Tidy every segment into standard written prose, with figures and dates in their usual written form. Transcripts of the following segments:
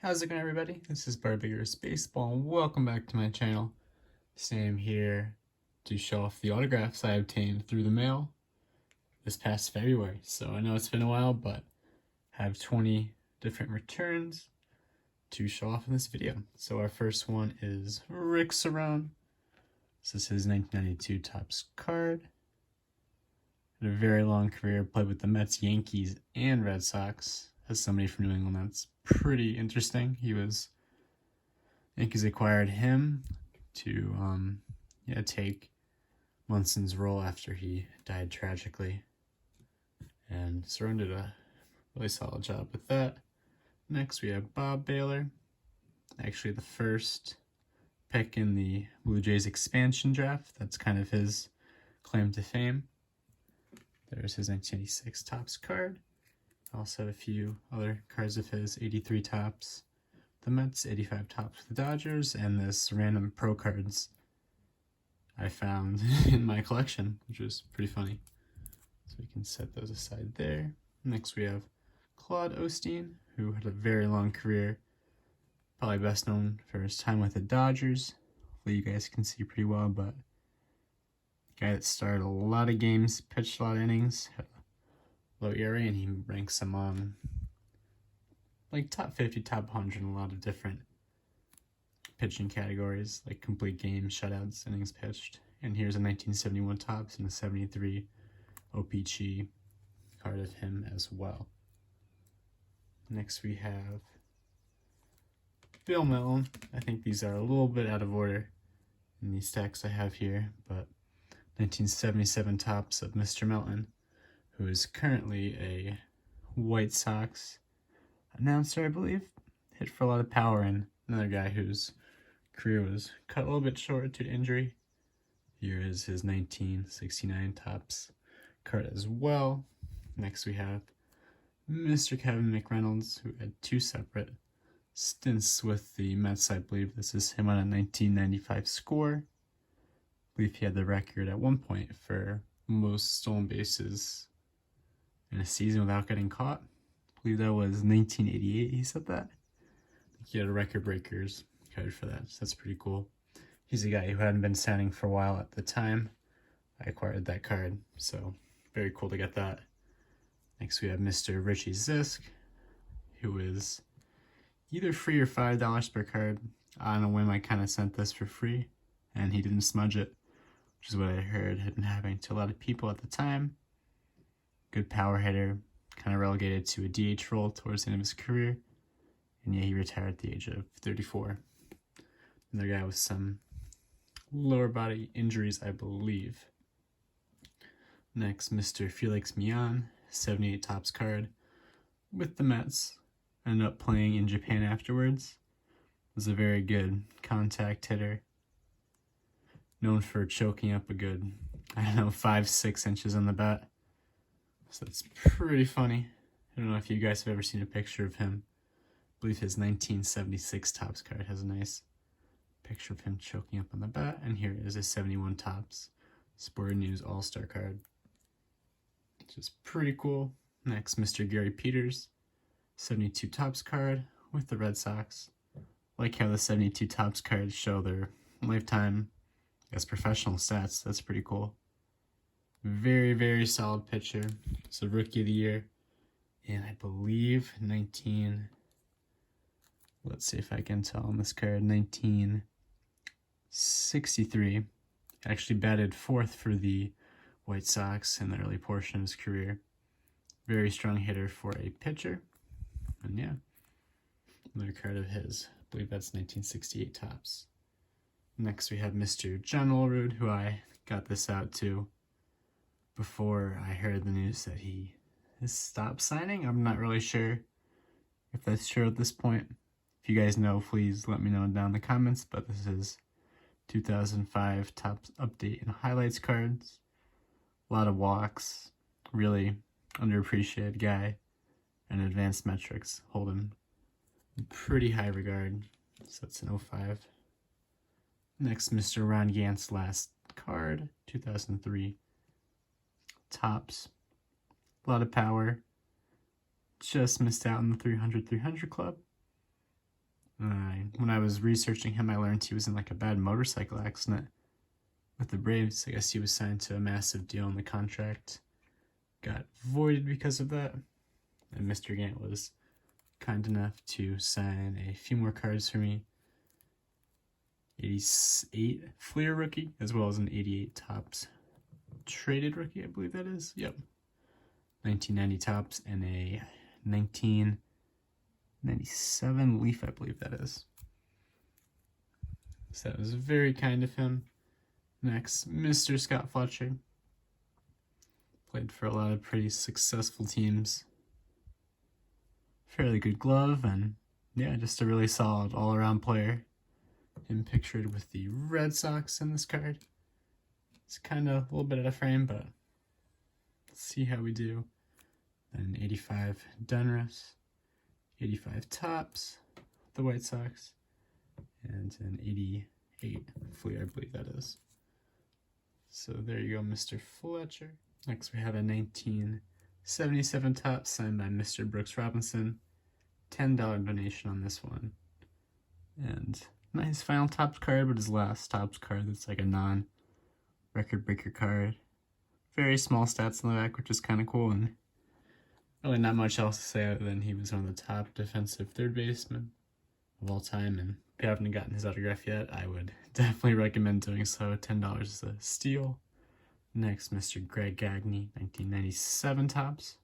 How's it going, everybody? This is Barbigerous Baseball, and welcome back to my channel. Sam here to show off the autographs I obtained through the mail this past February. So I know it's been a while, but I have 20 different returns to show off in this video. So our first one is Rick Cerone. This is his 1992 Topps card. Had a very long career, played with the Mets, Yankees, and Red Sox. As somebody from New England, that's pretty interesting. Yankees acquired him to take Munson's role after he died tragically, and Cerone did a really solid job with that. Next we have Bob Baylor, actually the first pick in the Blue Jays expansion draft. That's kind of his claim to fame. There's his 1986 Topps card. I also have a few other cards of his: 83 Topps the Mets, 85 Topps the Dodgers, and this random pro cards I found in my collection, which was pretty funny. So we can set those aside there. Next we have Claude Osteen, who had a very long career, probably best known for his time with the Dodgers. Hopefully you guys can see pretty well, but guy that started a lot of games, pitched a lot of innings, had a low ERA, and he ranks among like top 50, top 100 in a lot of different pitching categories, like complete games, shutouts, innings pitched. And here's a 1971 Topps and a 73 OPG card of him as well. Next we have Bill Melton. I think these are a little bit out of order in these stacks I have here, but 1977 Topps of Mr. Melton, who is currently a White Sox announcer, I believe. Hit for a lot of power, and another guy whose career was cut a little bit short due to injury. Here is his 1969 Topps card as well. Next we have Mr. Kevin McReynolds, who had two separate stints with the Mets. I believe this is him on a 1995 score. I believe he had the record at one point for most stolen bases in a season without getting caught. I believe that was 1988 he said that. I think he had a record breakers card for that, so that's pretty cool. He's a guy who hadn't been signing for a while at the time I acquired that card, so very cool to get that. Next we have Mr. Richie Zisk, who is either free or $5 per card. On a whim, I kind of sent this for free, and he didn't smudge it, which is what I heard had been happening to a lot of people at the time. Good power hitter, kind of relegated to a DH role towards the end of his career, and yeah, he retired at the age of 34. Another guy with some lower body injuries, I believe. Next, Mr. Felix Mion, 78 Topps card with the Mets. Ended up playing in Japan afterwards. Was a very good contact hitter, known for choking up a good, 5-6 inches on the bat. So that's pretty funny. I don't know if you guys have ever seen a picture of him. I believe his 1976 Topps card has a nice picture of him choking up on the bat. And here is a 71 Topps Sport News All-Star card, which is pretty cool. Next, Mr. Gary Peters, 72 Topps card with the Red Sox. Like how the 72 Topps cards show their lifetime, professional stats. That's pretty cool. Very, very solid pitcher. It's a Rookie of the Year. And I believe let's see if I can tell on this card, 1963. Actually batted fourth for the White Sox in the early portion of his career. Very strong hitter for a pitcher. And yeah, another card of his. I believe that's 1968 Topps. Next we have Mr. John Olerud, who I got this out to before I heard the news that he has stopped signing. I'm not really sure if that's true at this point. If you guys know, please let me know down in the comments, but this is 2005 Topps update and highlights cards. A lot of walks, really underappreciated guy, and advanced metrics hold him in pretty high regard. So that's an 05. Next, Mr. Ron Gantt's last card, 2003 Topps. A lot of power. Just missed out on the 300 club. when I was researching him, I learned he was in like a bad motorcycle accident with the Braves. I guess he was signed to a massive deal and the contract got voided because of that. And Mr. Gantt was kind enough to sign a few more cards for me. 88 Fleer rookie, as well as an 88 Topps traded rookie, I believe that is. Yep. 1990 Topps and a 1997 Leaf, I believe that is. So that was very kind of him. Next, Mr. Scott Fletcher. Played for a lot of pretty successful teams. Fairly good glove, and yeah, just a really solid all-around player. Him pictured with the Red Sox in this card. It's kind of a little bit out of frame, but let's see how we do. Then 85 Donruss, 85 Topps, the White Sox, and an 88 Fleer, I believe that is. So there you go, Mr. Fletcher. Next we have a 1977 Topps signed by Mr. Brooks Robinson. $10 donation on this one. And nice final Topps card, but his last Topps card that's like a non-record breaker card. Very small stats on the back, which is kind of cool, and really not much else to say other than he was one of the top defensive third basemen of all time, and if you haven't gotten his autograph yet, I would definitely recommend doing so. $10 is a steal. Next, Mr. Greg Gagne, 1997 Topps.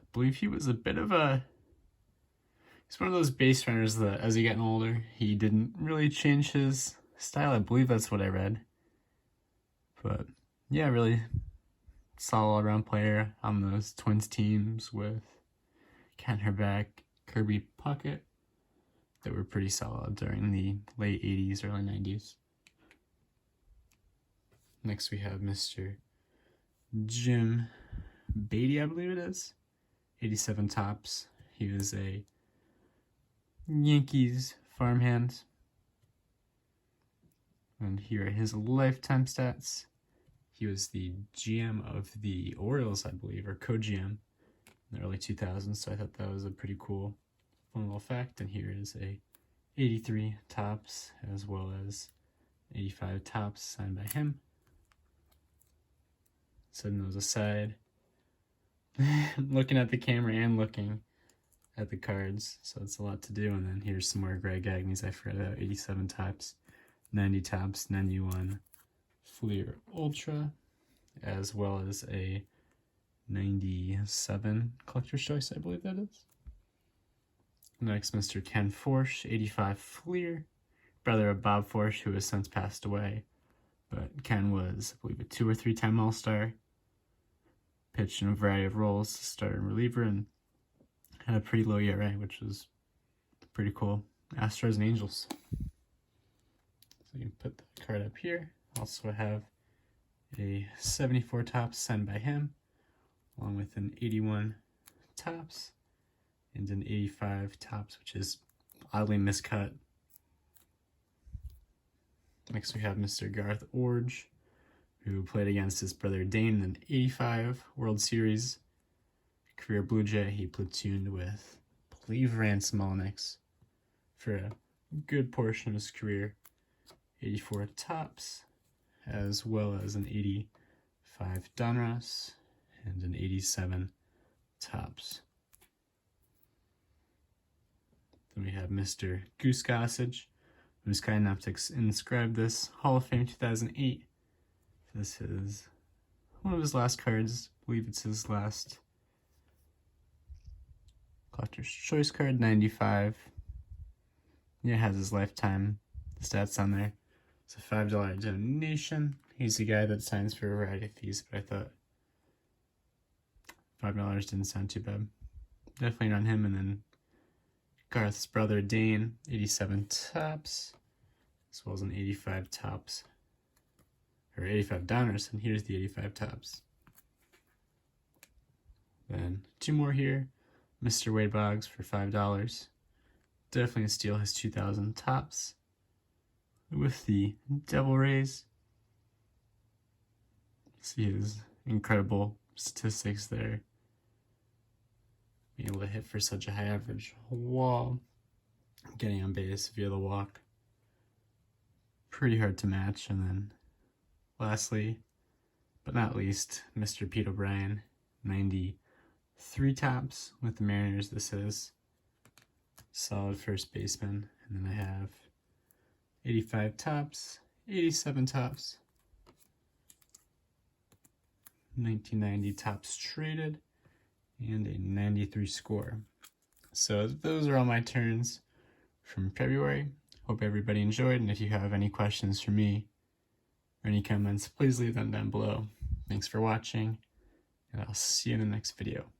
I believe he was a bit of a... He's one of those base runners that, as he getting older, he didn't really change his style. I believe that's what I read. But, yeah, really solid all-around player on those Twins teams with Ken Frazier, Kirby Puckett, that were pretty solid during the late 80s, early 90s. Next we have Mr. Jim Beattie, I believe it is. 87 Topps. He was a Yankees farmhand. And here are his lifetime stats. He was the GM of the Orioles, I believe, or co-GM in the early 2000s, so I thought that was a pretty cool, fun little fact. And here is a 83 Topps, as well as 85 Topps signed by him. Setting those aside, looking at the camera and looking at the cards, so it's a lot to do. And then here's some more Greg Gagne's I forgot about. 87 Topps, 90 Topps, 91 Fleer Ultra, as well as a 97 Collector's Choice, I believe that is. Next, Mr. Ken Frazier, 85 Fleer, brother of Bob Frazier, who has since passed away. But Ken was, I believe, a 2 or 3 time All-Star, pitched in a variety of roles, starter and reliever, and had a pretty low ERA, which was pretty cool. Astros and Angels. So you can put the card up here. Also have a 74 Topps signed by him, along with an 81 Topps and an 85 Topps, which is oddly miscut. Next we have Mr. Garth OReilly, who played against his brother Dane in an 85 World Series. Career Blue Jay, he platooned with, I believe, Rance Mulliniks for a good portion of his career. 84 Topps, as well as an 85 Donruss and an 87 Topps. Then we have Mr. Goose Gossage, who was kind enough to inscribe this Hall of Fame 2008. This is one of his last cards. I believe it's his last Collector's Choice card, 95. Yeah, it has his lifetime stats on there. It's a $5 donation. He's the guy that signs for a variety of fees, but I thought $5 didn't sound too bad. Definitely on him. And then Garth's brother Dane, 87 Topps, as well as an 85 Topps, or 85 Donruss, and here's the 85 Topps. Then 2 more here. Mr. Wade Boggs for $5. Definitely a steal, his 2000 Topps with the Devil Rays. See his incredible statistics there. Being able to hit for such a high average wall. getting on base via the walk. Pretty hard to match. And then lastly, but not least, Mr. Pete O'Brien, 93 tops with the Mariners. This is solid first baseman. And then I have 85 tops, 87 tops, 1990 tops traded, and a 93 score. So those are all my turns from February. Hope everybody enjoyed, and if you have any questions for me or any comments, please leave them down below. Thanks for watching, and I'll see you in the next video.